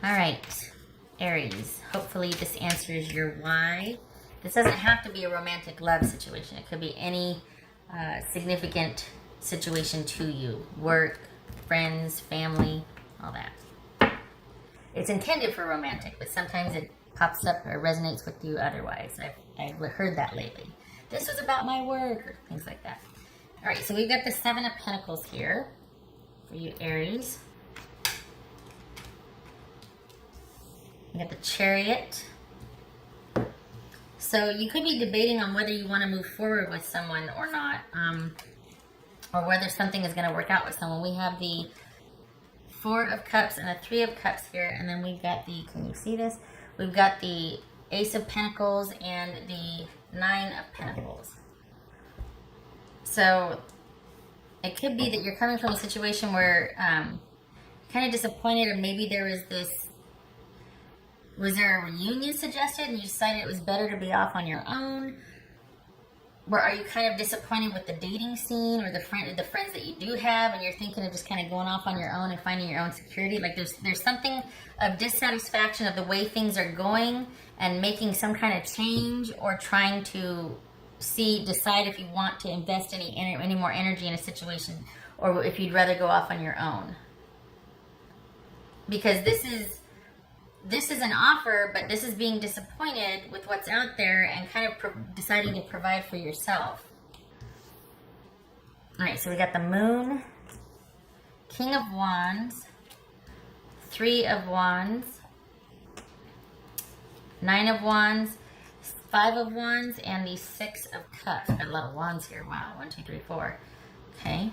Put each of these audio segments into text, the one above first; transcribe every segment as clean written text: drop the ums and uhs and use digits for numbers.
All right, Aries. Hopefully this answers your why. This doesn't have to be a romantic love situation. It could be any significant situation to you. Work, friends, family, all that. It's intended for romantic, but sometimes it pops up or resonates with you otherwise. I've heard that lately. This was about my work, or things like that. All right, so we've got the Seven of Pentacles here for you, Aries. We got the Chariot. So you could be debating on whether you want to move forward with someone or not, or whether something is going to work out with someone. We have the Four of Cups and the Three of Cups here, and then we've got the, can you see this? We've got the Ace of Pentacles and the Nine of Pentacles. So it could be that you're coming from a situation where kind of disappointed, or maybe there was this, was there a reunion suggested and you decided it was better to be off on your own? Or are you kind of disappointed with the dating scene or the friends that you do have, and you're thinking of just kind of going off on your own and finding your own security? Like there's something of dissatisfaction of the way things are going and making some kind of change, or trying to decide if you want to invest any more energy in a situation, or if you'd rather go off on your own. Because this is an offer, but this is being disappointed with what's out there and kind of deciding to provide for yourself. All right, so we got the Moon, King of Wands, Three of Wands, Nine of Wands, Five of Wands, and the Six of Cups. Got a lot of wands here. Wow, 1, 2, 3, 4. Okay.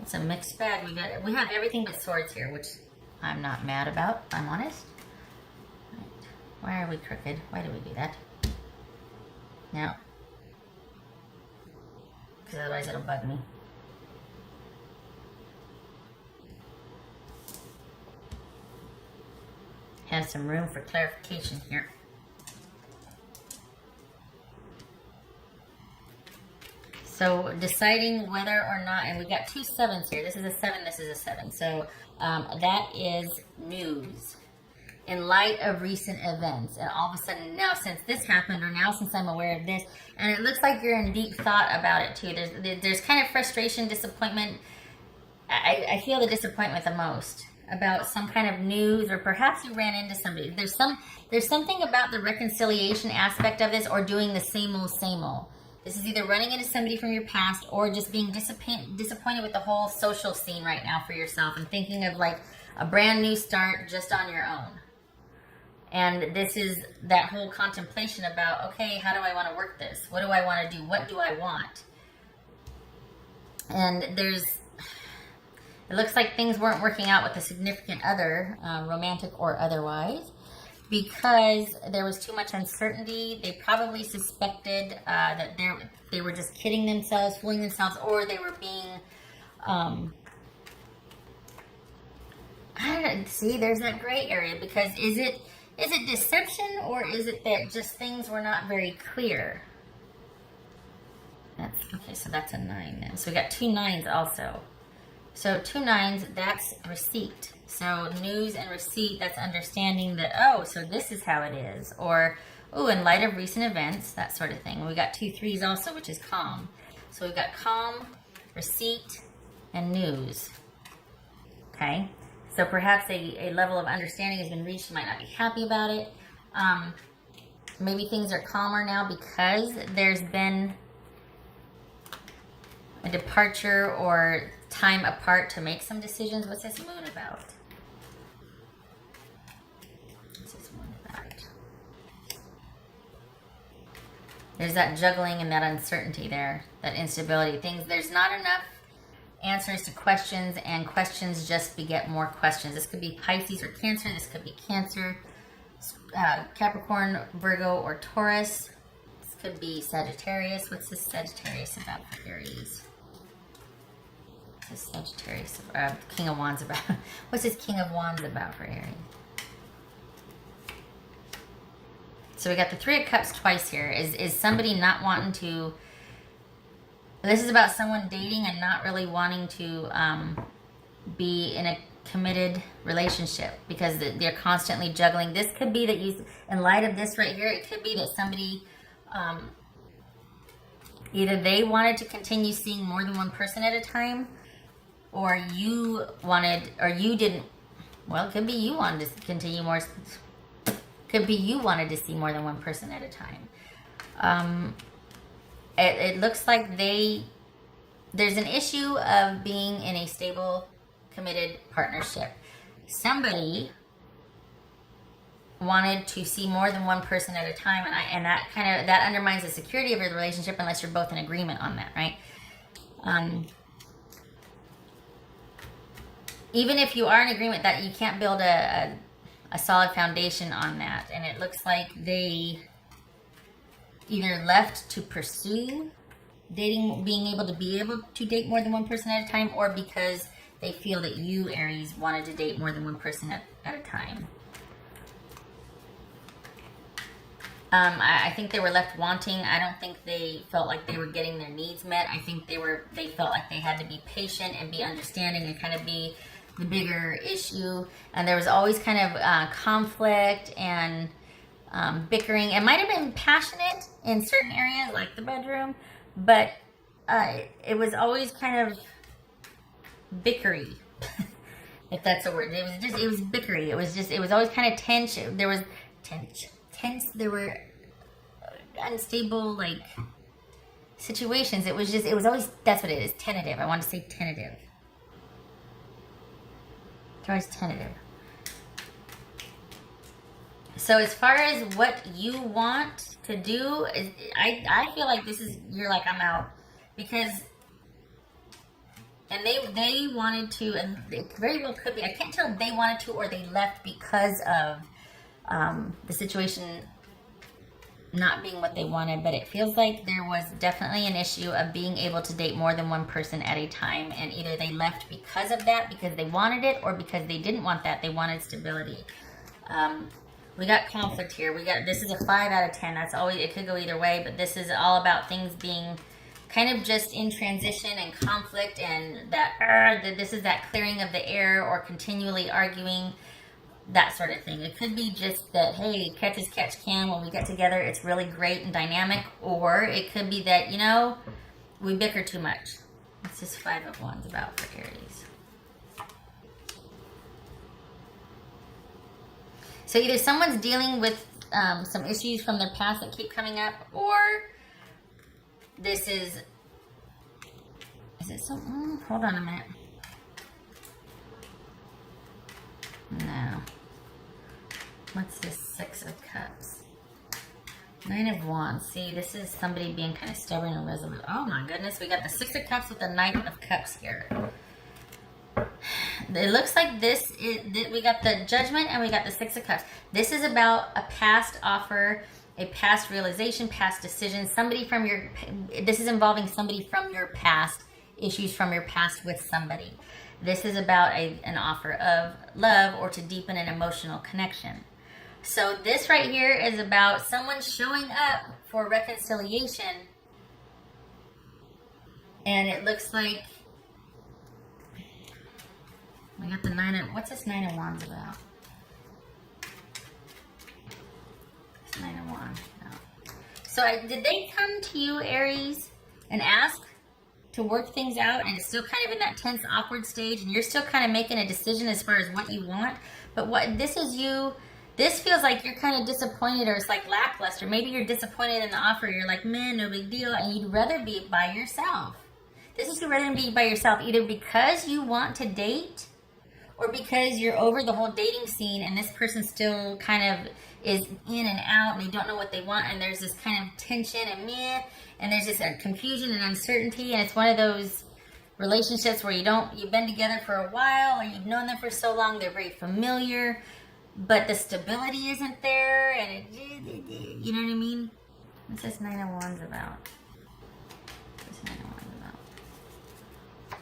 It's a mixed bag. We have everything but swords here, which I'm not mad about, if I'm honest. Right. Why are we crooked? Why do we do that? No. Because otherwise it'll bug me. Has some room for clarification here. So deciding whether or not, and we've got two sevens here. This is a 7, this is a 7. So that is news in light of recent events. And all of a sudden now, since this happened, or now since I'm aware of this, and it looks like you're in deep thought about it too. There's kind of frustration, disappointment. I feel the disappointment the most about some kind of news, or perhaps you ran into somebody. There's something about the reconciliation aspect of this, or doing the same old, same old. This is either running into somebody from your past, or just being disappointed with the whole social scene right now for yourself, and thinking of like a brand new start just on your own. And this is that whole contemplation about, okay, how do I want to work this? What do I want to do? What do I want? And it looks like things weren't working out with a significant other, romantic or otherwise, because there was too much uncertainty. They probably suspected that they were just kidding themselves, fooling themselves, or they were being, I don't see, there's that gray area, because is it deception, or is it that just things were not very clear? Okay, so that's a 9 then. So we got 2 9s also. So 2 9s, that's receipt. So news and receipt, that's understanding that, oh, so this is how it is. Or, oh, in light of recent events, that sort of thing. And we got 2 3s also, which is calm. So we've got calm, receipt, and news. Okay? So perhaps a level of understanding has been reached. You might not be happy about it. Maybe things are calmer now because there's been a departure or time apart to make some decisions. What's this moon about? What's this moon about? There's that juggling and that uncertainty there, that instability. There's not enough answers to questions, and questions just beget more questions. This could be Pisces or Cancer. This could be Cancer, Capricorn, Virgo, or Taurus. This could be Sagittarius. What's this Sagittarius about for Aries? This Sagittarius, King of Wands about? What's this King of Wands about for Aries? So we got the 3 of Cups twice here. Is somebody not wanting to? This is about someone dating and not really wanting to be in a committed relationship because they're constantly juggling. This could be that you, in light of this right here, it could be that somebody, either they wanted to continue seeing more than one person at a time, or you wanted, or you didn't. Well, it could be you wanted to continue more. Could be you wanted to see more than one person at a time. It looks like there's an issue of being in a stable, committed partnership. Somebody wanted to see more than one person at a time, and that undermines the security of your relationship unless you're both in agreement on that, right? Even if you are in agreement, that you can't build a solid foundation on that, and it looks like they either left to pursue dating, being able to date more than one person at a time, or because they feel that you, Aries, wanted to date more than one person at a time. I think they were left wanting. I don't think they felt like they were getting their needs met. I think they felt like they had to be patient and be understanding and kind of be the bigger issue. And there was always kind of conflict and bickering. It might have been passionate in certain areas, like the bedroom, but it was always kind of bickery, if that's a word. It was bickery. It was always kind of tense. There was tense. There were unstable, like, situations. It was always, that's what it is, tentative. I want to say tentative. It's always tentative. So as far as what you want to do, I feel like you're like, I'm out. Because, and they wanted to, and it very well could be, I can't tell if they wanted to or they left because of the situation not being what they wanted, but it feels like there was definitely an issue of being able to date more than one person at a time, and either they left because of that, because they wanted it, or because they didn't want that, they wanted stability. We got conflict here. This is a 5 out of 10. That's always, it could go either way, but this is all about things being kind of just in transition and conflict, and that this is that clearing of the air, or continually arguing, that sort of thing. It could be just that, hey, catch as catch can. When we get together, it's really great and dynamic. Or it could be that, we bicker too much. It's just 5 of Wands about for Aries. So either someone's dealing with some issues from their past that keep coming up, or this is it something? Hold on a minute. No. What's this 6 of Cups? 9 of Wands. See, this is somebody being kind of stubborn and resolute. Oh my goodness, we got the 6 of Cups with the 9 of Cups here. It looks like we got the Judgment and we got the 6 of Cups. This is about a past offer, a past realization, past decision. This is involving somebody from your past, issues from your past with somebody. This is about an offer of love or to deepen an emotional connection. So this right here is about someone showing up for reconciliation. And it looks like we got the 9 of, what's this 9 of Wands about? It's 9 of Wands. No. So did they come to you, Aries, and ask to work things out, and it's still kind of in that tense, awkward stage, and you're still kind of making a decision as far as what you want, but this feels like you're kind of disappointed, or it's like lackluster. Maybe you're disappointed in the offer. You're like, man, no big deal, and you'd rather be by yourself. This is, you'd rather be by yourself, either because you want to date, or because you're over the whole dating scene, and this person still kind of is in and out, and they don't know what they want, and there's this kind of tension and meh, and there's just a confusion and uncertainty, and it's one of those relationships where you've been together for a while, or you've known them for so long, they're very familiar, but the stability isn't there, and you know what I mean? What's this 9 of Wands about? What's this 9 of Wands about?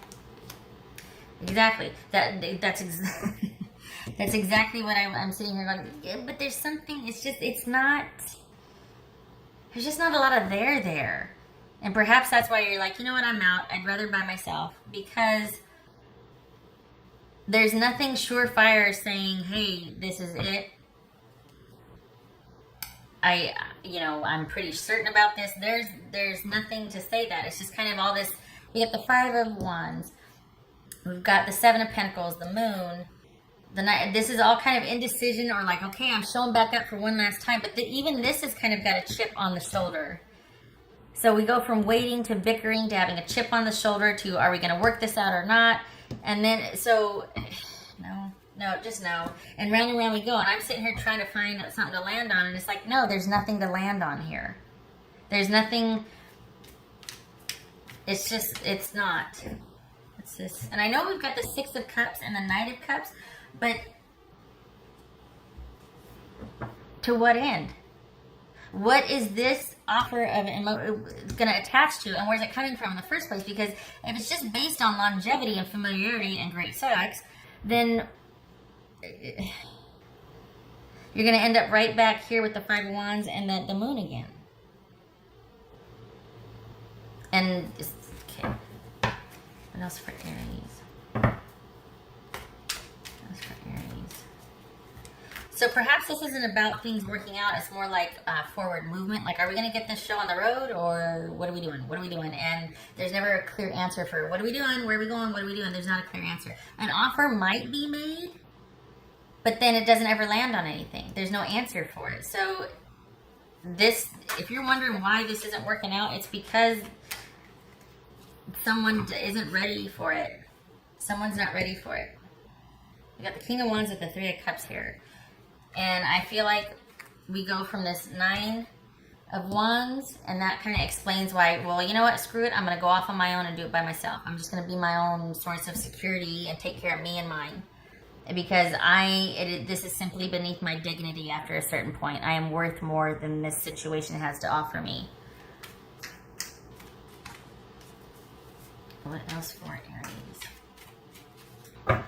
Exactly. That's exactly what I'm sitting here going, yeah, but there's something, there's just not a lot of there. And perhaps that's why you're like, you know what, I'm out. I'd rather by myself. Because There's nothing surefire saying, hey, this is it. I'm pretty certain about this. There's nothing to say that. It's just kind of all this. We get the Five of Wands. We've got the Seven of Pentacles, the Moon, the Night. This is all kind of indecision, or like, okay, I'm showing back up for one last time. But even this has kind of got a chip on the shoulder. So we go from waiting to bickering to having a chip on the shoulder to, are we going to work this out or not? And then, so, no, just no. And round we go. And I'm sitting here trying to find something to land on. And it's like, no, there's nothing to land on here. There's nothing. It's just, it's not. It's just, and I know we've got the Six of Cups and the Knight of Cups, but to what end? What is this offer of going to attach to, and where's it coming from in the first place? Because if it's just based on longevity and familiarity and great sex, then you're going to end up right back here with the Five of Wands and the Moon again. And, okay, what else for Aries? So perhaps this isn't about things working out. It's more like forward movement. Like, are we going to get this show on the road, or what are we doing? What are we doing? And there's never a clear answer for what are we doing? Where are we going? What are we doing? There's not a clear answer. An offer might be made, but then it doesn't ever land on anything. There's no answer for it. So this, if you're wondering why this isn't working out, it's because someone isn't ready for it. Someone's not ready for it. We got the King of Wands with the Three of Cups here. And I feel like we go from this Nine of Wands, and that kind of explains why, well, you know what, screw it, I'm going to go off on my own and do it by myself. I'm just going to be my own source of security and take care of me and mine. Because this is simply beneath my dignity after a certain point. I am worth more than this situation has to offer me. What else for Aries?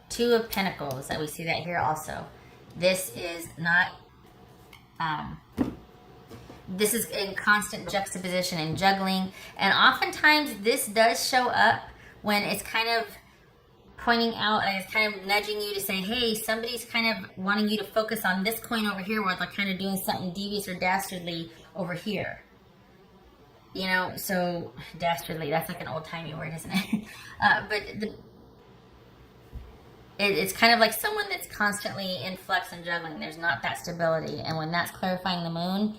Two of Pentacles, that we see that here also. This is not, this is in constant juxtaposition and juggling. And oftentimes this does show up when it's kind of pointing out and it's kind of nudging you to say, hey, somebody's kind of wanting you to focus on this coin over here, where they're kind of doing something devious or dastardly over here. You know, so dastardly, that's like an old-timey word, isn't it? But it's kind of like someone that's constantly in flux and juggling. There's not that stability. And when that's clarifying the Moon,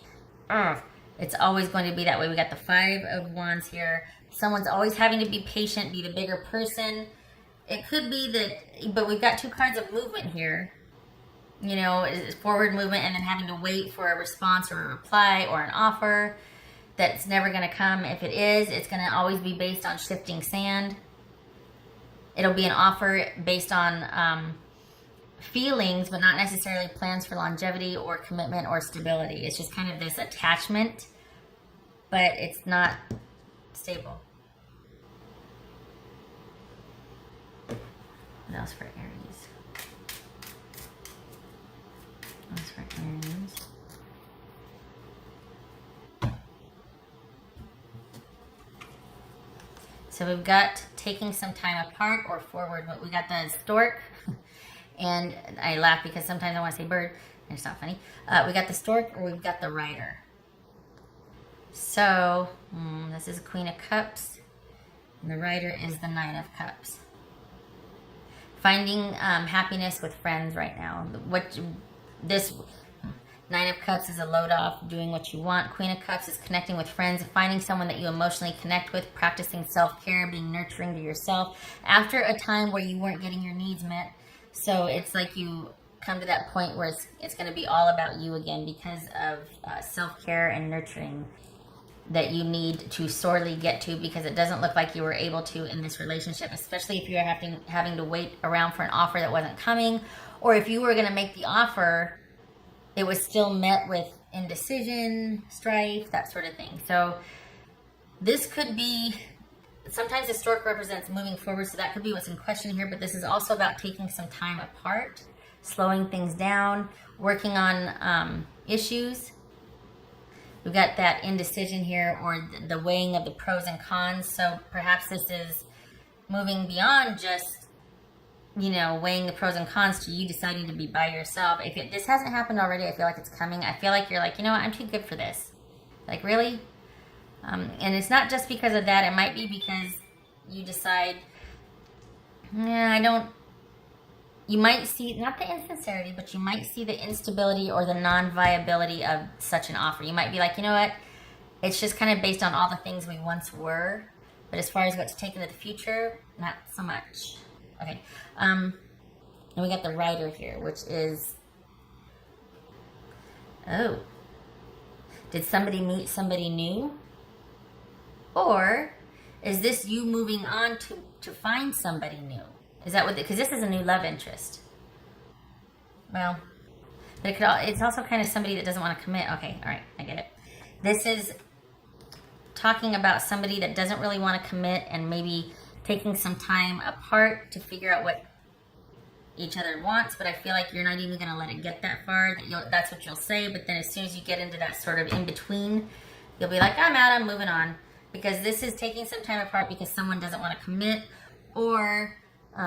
it's always going to be that way. We got the Five of Wands here. Someone's always having to be patient, be the bigger person. It could be that, but we've got two cards of movement here. You know, it's forward movement and then having to wait for a response or a reply or an offer that's never going to come. If it is, it's going to always be based on shifting sand. It'll be an offer based on feelings, but not necessarily plans for longevity or commitment or stability. It's just kind of this attachment, but it's not stable. What else for Aries? What else for Aries? So we've got taking some time apart or forward, but we got the Stork, and I laugh because sometimes I want to say bird, and it's not funny. We got the Stork, or we've got the Rider. So, this is a Queen of Cups, and the Rider is the Nine of Cups. Finding happiness with friends right now. This Nine of Cups is a load off, doing what you want. Queen of Cups is connecting with friends, finding someone that you emotionally connect with, practicing self-care, being nurturing to yourself after a time where you weren't getting your needs met. So it's like you come to that point where it's going to be all about you again because of self-care and nurturing that you need to sorely get to, because it doesn't look like you were able to in this relationship, especially if you're having to wait around for an offer that wasn't coming, or if you were going to make the offer, it was still met with indecision, strife, that sort of thing. So this could be, sometimes the Stork represents moving forward, so that could be what's in question here, but this is also about taking some time apart, slowing things down, working on issues. We've got that indecision here, or the weighing of the pros and cons. So perhaps this is moving beyond just, you know, weighing the pros and cons to you deciding to be by yourself. If this hasn't happened already, I feel like it's coming. I feel like you're like, you know what, I'm too good for this. Like, really? And it's not just because of that. It might be because you decide, yeah, I don't. You might see, not the insincerity, but you might see the instability or the non-viability of such an offer. You might be like, you know what, it's just kind of based on all the things we once were, but as far as what's taken to the future, not so much. Okay, and we got the writer here, which is, oh, did somebody meet somebody new? Or is this you moving on to find somebody new? Is that what? Because this is a new love interest. Well, but it's also kind of somebody that doesn't want to commit. Okay, all right, I get it. This is talking about somebody that doesn't really want to commit and maybe taking some time apart to figure out what each other wants. But I feel like you're not even going to let it get that far. That's what you'll say. But then as soon as you get into that sort of in between, you'll be like, I'm out. I'm moving on. Because this is taking some time apart because someone doesn't want to commit, or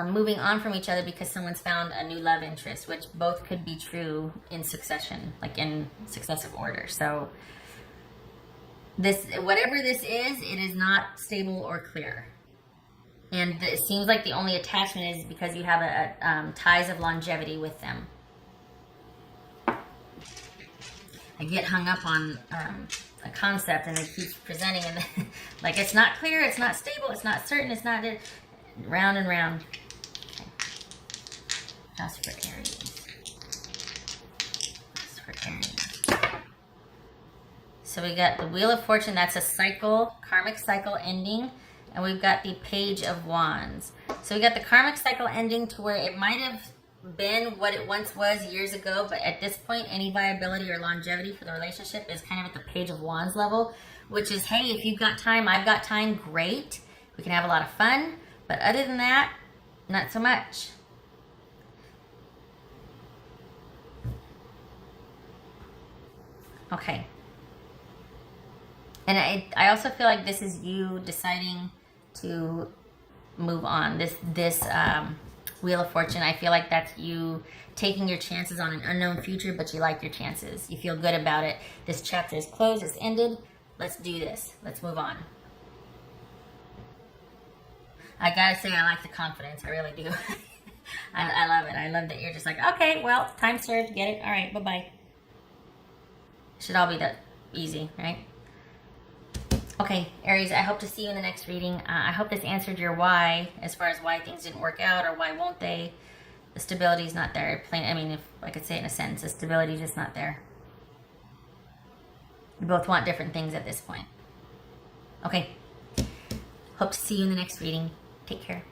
moving on from each other because someone's found a new love interest, which both could be true in succession, like in successive order. So this, whatever this is, it is not stable or clear. And it seems like the only attachment is because you have ties of longevity with them. I get hung up on a concept and it keeps presenting and like it's not clear, it's not stable, it's not certain, it's not round and round. Okay. Just for Aries. Just for Aries. So we got the Wheel of Fortune, that's a cycle, karmic cycle ending, and we've got the Page of Wands. So we got the karmic cycle ending to where it might have been what it once was years ago, but at this point any viability or longevity for the relationship is kind of at the Page of Wands level, which is, hey, if you've got time, I've got time, great, we can have a lot of fun, but other than that, not so much. Okay, and I also feel like this is you deciding to move on. This Wheel of Fortune, I feel like that's you taking your chances on an unknown future, but you like your chances. You feel good about it. This chapter is closed. It's ended. Let's do this. Let's move on. I gotta say, I like the confidence. I really do. I love it. I love that you're just like, okay, well, time served. Get it? All right, bye-bye. Should all be that easy, right? Okay, Aries, I hope to see you in the next reading. I hope this answered your why, as far as why things didn't work out or why won't they. The stability is not there. I mean, if I could say it in a sentence, the stability is just not there. You both want different things at this point. Okay, hope to see you in the next reading. Take care.